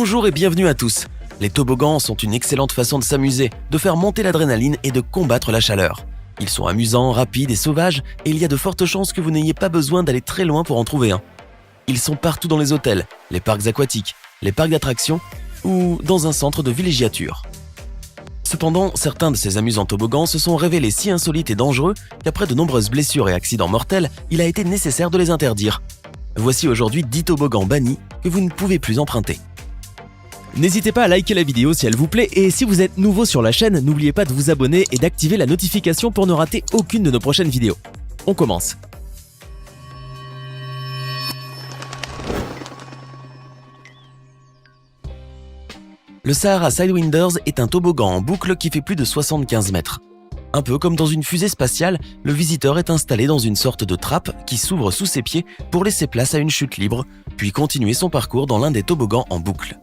Bonjour et bienvenue à tous. Les toboggans sont une excellente façon de s'amuser, de faire monter l'adrénaline et de combattre la chaleur. Ils sont amusants, rapides et sauvages et il y a de fortes chances que vous n'ayez pas besoin d'aller très loin pour en trouver un. Ils sont partout dans les hôtels, les parcs aquatiques, les parcs d'attractions ou dans un centre de villégiature. Cependant, certains de ces amusants toboggans se sont révélés si insolites et dangereux qu'après de nombreuses blessures et accidents mortels, il a été nécessaire de les interdire. Voici aujourd'hui 10 toboggans bannis que vous ne pouvez plus emprunter. N'hésitez pas à liker la vidéo si elle vous plaît et si vous êtes nouveau sur la chaîne, n'oubliez pas de vous abonner et d'activer la notification pour ne rater aucune de nos prochaines vidéos. On commence. Le Sahara Sidewinders est un toboggan en boucle qui fait plus de 75 mètres. Un peu comme dans une fusée spatiale, le visiteur est installé dans une sorte de trappe qui s'ouvre sous ses pieds pour laisser place à une chute libre, puis continuer son parcours dans l'un des toboggans en boucle.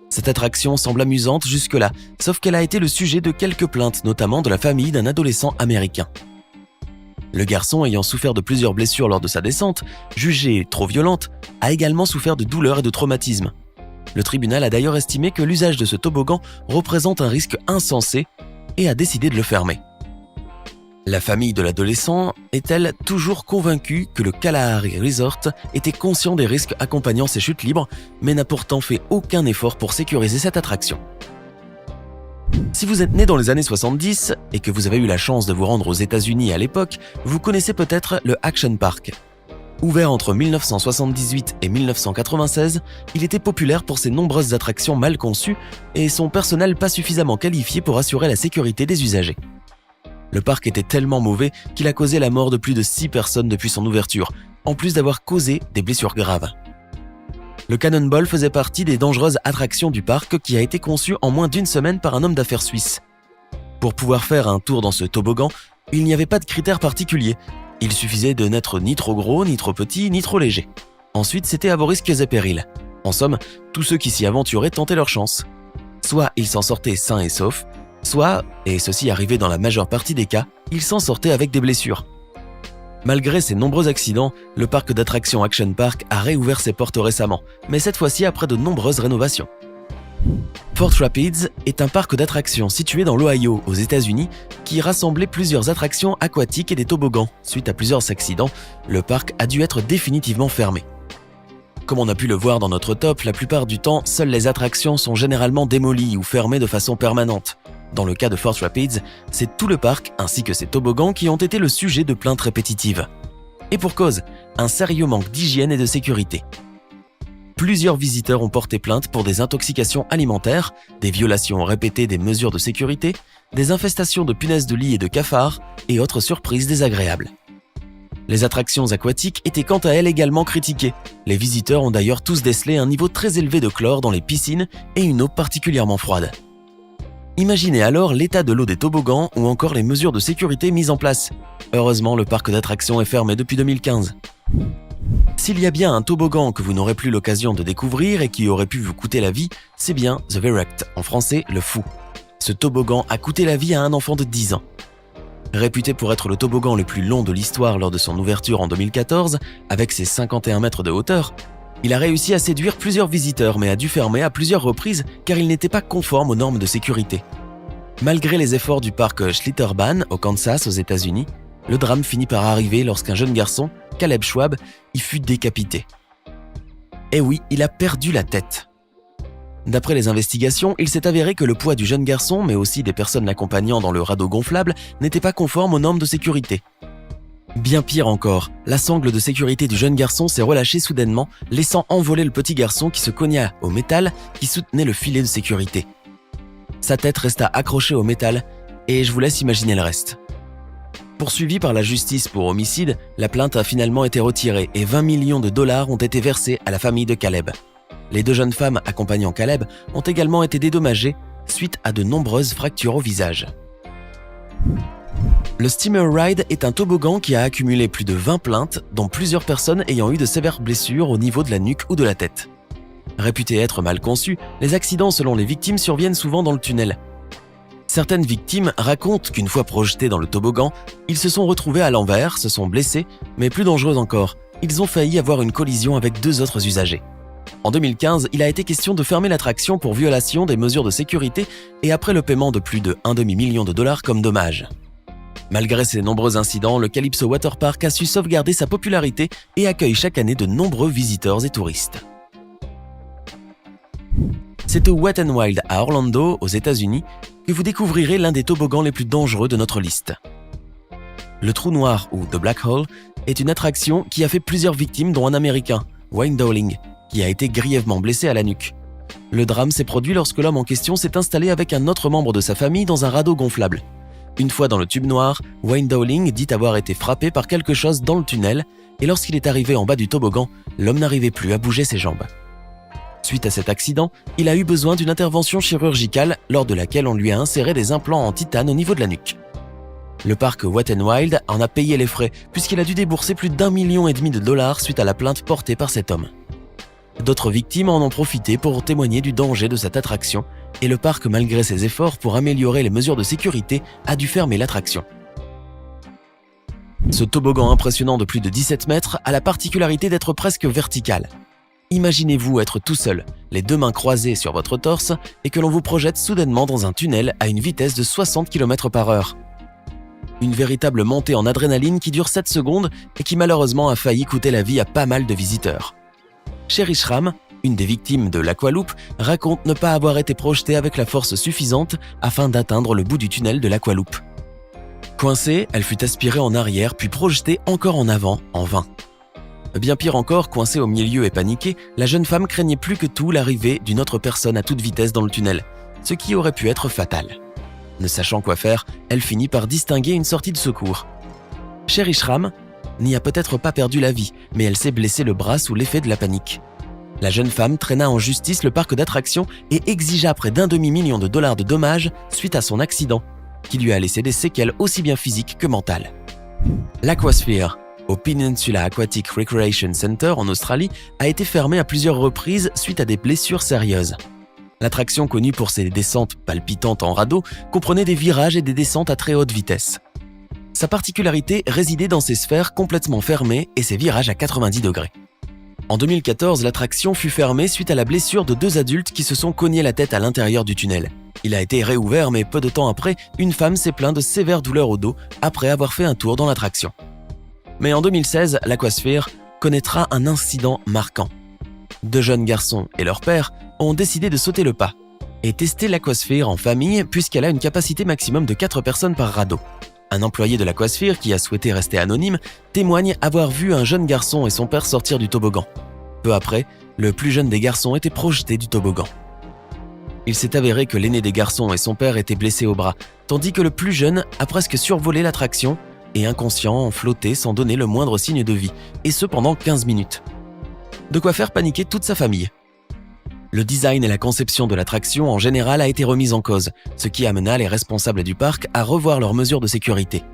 Cette attraction semble amusante jusque-là, sauf qu'elle a été le sujet de quelques plaintes, notamment de la famille d'un adolescent américain. Le garçon, ayant souffert de plusieurs blessures lors de sa descente, jugée trop violente, a également souffert de douleurs et de traumatismes. Le tribunal a d'ailleurs estimé que l'usage de ce toboggan représente un risque insensé et a décidé de le fermer. La famille de l'adolescent est-elle toujours convaincue que le Kalahari Resort était conscient des risques accompagnant ces chutes libres, mais n'a pourtant fait aucun effort pour sécuriser cette attraction. Si vous êtes né dans les années 70 et que vous avez eu la chance de vous rendre aux États-Unis à l'époque, vous connaissez peut-être le Action Park. Ouvert entre 1978 et 1996, il était populaire pour ses nombreuses attractions mal conçues et son personnel pas suffisamment qualifié pour assurer la sécurité des usagers. Le parc était tellement mauvais qu'il a causé la mort de plus de 6 personnes depuis son ouverture, en plus d'avoir causé des blessures graves. Le Cannonball faisait partie des dangereuses attractions du parc qui a été conçu en moins d'une semaine par un homme d'affaires suisse. Pour pouvoir faire un tour dans ce toboggan, il n'y avait pas de critères particuliers. Il suffisait de n'être ni trop gros, ni trop petit, ni trop léger. Ensuite, c'était à vos risques et périls. En somme, tous ceux qui s'y aventuraient tentaient leur chance. Soit ils s'en sortaient sains et saufs, soit, et ceci arrivait dans la majeure partie des cas, ils s'en sortaient avec des blessures. Malgré ces nombreux accidents, le parc d'attractions Action Park a réouvert ses portes récemment, mais cette fois-ci après de nombreuses rénovations. Fort Rapids est un parc d'attractions situé dans l'Ohio, aux États-Unis, qui rassemblait plusieurs attractions aquatiques et des toboggans. Suite à plusieurs accidents, le parc a dû être définitivement fermé. Comme on a pu le voir dans notre top, la plupart du temps, seules les attractions sont généralement démolies ou fermées de façon permanente. Dans le cas de Fort Rapids, c'est tout le parc ainsi que ses toboggans qui ont été le sujet de plaintes répétitives. Et pour cause, un sérieux manque d'hygiène et de sécurité. Plusieurs visiteurs ont porté plainte pour des intoxications alimentaires, des violations répétées des mesures de sécurité, des infestations de punaises de lit et de cafards et autres surprises désagréables. Les attractions aquatiques étaient quant à elles également critiquées. Les visiteurs ont d'ailleurs tous décelé un niveau très élevé de chlore dans les piscines et une eau particulièrement froide. Imaginez alors l'état de l'eau des toboggans ou encore les mesures de sécurité mises en place. Heureusement, le parc d'attractions est fermé depuis 2015. S'il y a bien un toboggan que vous n'aurez plus l'occasion de découvrir et qui aurait pu vous coûter la vie, c'est bien The Verrect, en français le fou. Ce toboggan a coûté la vie à un enfant de 10 ans. Réputé pour être le toboggan le plus long de l'histoire lors de son ouverture en 2014, avec ses 51 mètres de hauteur, il a réussi à séduire plusieurs visiteurs mais a dû fermer à plusieurs reprises car il n'était pas conforme aux normes de sécurité. Malgré les efforts du parc Schlitterbahn au Kansas aux États-Unis, le drame finit par arriver lorsqu'un jeune garçon, Caleb Schwab, y fut décapité. Et oui, il a perdu la tête. D'après les investigations, il s'est avéré que le poids du jeune garçon, mais aussi des personnes l'accompagnant dans le radeau gonflable, n'était pas conforme aux normes de sécurité. Bien pire encore, la sangle de sécurité du jeune garçon s'est relâchée soudainement, laissant envoler le petit garçon qui se cogna au métal qui soutenait le filet de sécurité. Sa tête resta accrochée au métal, et je vous laisse imaginer le reste. Poursuivi par la justice pour homicide, la plainte a finalement été retirée et 20 millions de dollars ont été versés à la famille de Caleb. Les 2 jeunes femmes accompagnant Caleb ont également été dédommagées suite à de nombreuses fractures au visage. Le Steamer Ride est un toboggan qui a accumulé plus de 20 plaintes, dont plusieurs personnes ayant eu de sévères blessures au niveau de la nuque ou de la tête. Réputés être mal conçus, les accidents selon les victimes surviennent souvent dans le tunnel. Certaines victimes racontent qu'une fois projetés dans le toboggan, ils se sont retrouvés à l'envers, se sont blessés, mais plus dangereux encore, ils ont failli avoir une collision avec 2 autres usagers. En 2015, il a été question de fermer l'attraction pour violation des mesures de sécurité et après le paiement de plus de $1,5 million comme dommage. Malgré ces nombreux incidents, le Calypso Water Park a su sauvegarder sa popularité et accueille chaque année de nombreux visiteurs et touristes. C'est au Wet n Wild à Orlando, aux États-Unis, que vous découvrirez l'un des toboggans les plus dangereux de notre liste. Le Trou Noir, ou The Black Hole, est une attraction qui a fait plusieurs victimes dont un Américain, Wayne Dowling, qui a été grièvement blessé à la nuque. Le drame s'est produit lorsque l'homme en question s'est installé avec un autre membre de sa famille dans un radeau gonflable. Une fois dans le tube noir, Wayne Dowling dit avoir été frappé par quelque chose dans le tunnel et lorsqu'il est arrivé en bas du toboggan, l'homme n'arrivait plus à bouger ses jambes. Suite à cet accident, il a eu besoin d'une intervention chirurgicale lors de laquelle on lui a inséré des implants en titane au niveau de la nuque. Le parc Wet n Wild en a payé les frais puisqu'il a dû débourser plus d'1,5 million de dollars suite à la plainte portée par cet homme. D'autres victimes en ont profité pour témoigner du danger de cette attraction et le parc, malgré ses efforts pour améliorer les mesures de sécurité, a dû fermer l'attraction. Ce toboggan impressionnant de plus de 17 mètres a la particularité d'être presque vertical. Imaginez-vous être tout seul, les deux mains croisées sur votre torse et que l'on vous projette soudainement dans un tunnel à une vitesse de 60 km/h. Une véritable montée en adrénaline qui dure 7 secondes et qui malheureusement a failli coûter la vie à pas mal de visiteurs. Sherry Schramm, une des victimes de l'Aqualoop, raconte ne pas avoir été projetée avec la force suffisante afin d'atteindre le bout du tunnel de l'Aqualoop. Coincée, elle fut aspirée en arrière puis projetée encore en avant, en vain. Bien pire encore, coincée au milieu et paniquée, la jeune femme craignait plus que tout l'arrivée d'une autre personne à toute vitesse dans le tunnel, ce qui aurait pu être fatal. Ne sachant quoi faire, elle finit par distinguer une sortie de secours. Sherry Schramm n'y a peut-être pas perdu la vie, mais elle s'est blessé le bras sous l'effet de la panique. La jeune femme traîna en justice le parc d'attractions et exigea près d'1,5 million de dollars de dommages suite à son accident, qui lui a laissé des séquelles aussi bien physiques que mentales. L'Aquasphere, au Peninsula Aquatic Recreation Center en Australie, a été fermée à plusieurs reprises suite à des blessures sérieuses. L'attraction, connue pour ses descentes palpitantes en radeau, comprenait des virages et des descentes à très haute vitesse. Sa particularité résidait dans ses sphères complètement fermées et ses virages à 90 degrés. En 2014, l'attraction fut fermée suite à la blessure de 2 adultes qui se sont cognés la tête à l'intérieur du tunnel. Il a été réouvert, mais peu de temps après, une femme s'est plainte de sévères douleurs au dos après avoir fait un tour dans l'attraction. Mais en 2016, l'Aquasphere connaîtra un incident marquant. 2 jeunes garçons et leur père ont décidé de sauter le pas et tester l'Aquasphere en famille puisqu'elle a une capacité maximum de 4 personnes par radeau. Un employé de l'Aquasphere, qui a souhaité rester anonyme, témoigne avoir vu un jeune garçon et son père sortir du toboggan. Peu après, le plus jeune des garçons était projeté du toboggan. Il s'est avéré que l'aîné des garçons et son père étaient blessés au bras, tandis que le plus jeune a presque survolé l'attraction et inconscient flotté sans donner le moindre signe de vie, et ce pendant 15 minutes. De quoi faire paniquer toute sa famille. Le design et la conception de l'attraction en général a été remise en cause, ce qui amena les responsables du parc à revoir leurs mesures de sécurité.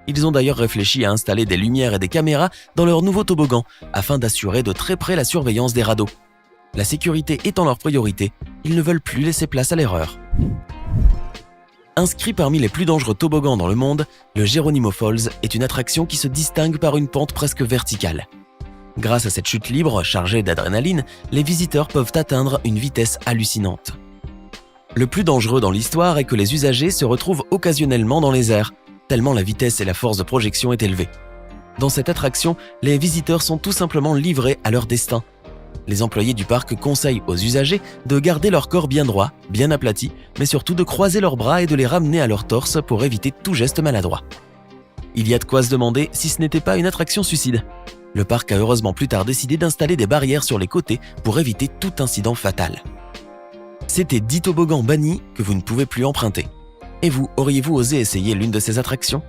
Ils ont d'ailleurs réfléchi à installer des lumières et des caméras dans leur nouveau toboggan, afin d'assurer de très près la surveillance des radeaux. La sécurité étant leur priorité, ils ne veulent plus laisser place à l'erreur. Inscrit parmi les plus dangereux toboggans dans le monde, le Geronimo Falls est une attraction qui se distingue par une pente presque verticale. Grâce à cette chute libre, chargée d'adrénaline, les visiteurs peuvent atteindre une vitesse hallucinante. Le plus dangereux dans l'histoire est que les usagers se retrouvent occasionnellement dans les airs, tellement la vitesse et la force de projection est élevée. Dans cette attraction, les visiteurs sont tout simplement livrés à leur destin. Les employés du parc conseillent aux usagers de garder leur corps bien droit, bien aplati, mais surtout de croiser leurs bras et de les ramener à leur torse pour éviter tout geste maladroit. Il y a de quoi se demander si ce n'était pas une attraction suicide. Le parc a heureusement plus tard décidé d'installer des barrières sur les côtés pour éviter tout incident fatal. C'était 10 toboggans bannis que vous ne pouvez plus emprunter. Et vous, auriez-vous osé essayer l'une de ces attractions ?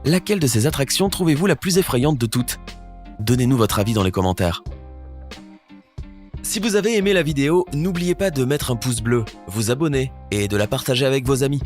Laquelle de ces attractions trouvez-vous la plus effrayante de toutes ? Donnez-nous votre avis dans les commentaires. Si vous avez aimé la vidéo, n'oubliez pas de mettre un pouce bleu, vous abonner et de la partager avec vos amis.